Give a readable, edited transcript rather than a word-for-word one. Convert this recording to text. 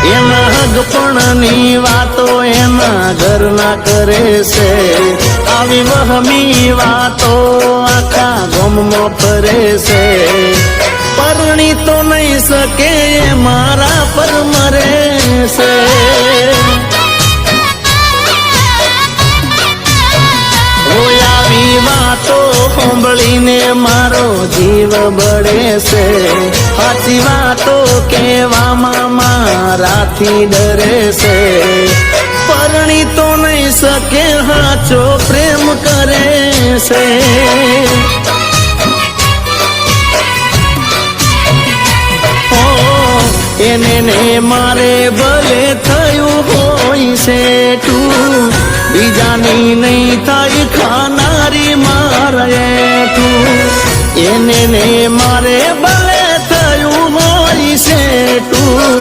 એના હગપણની વાતો એના ઘરના કરે છે આવી વહમી વાતો આખા ગામમાં ફરે છે પરણી તો નહીં શકે એ મારા પર મરે છે આવી વાતો સાંભળીને મારો જીવ બળે છે સાચી વાતો કહેવામાં મારાથી ડરે છે પરણી તો નહીં શકે હાચો પ્રેમ કરે છે એને ને મારે ભલે થયું હોય છે તું બીજાની નહીં થાય ખાનારી મારે તું એને ને મારે ભલે થયું હોય છે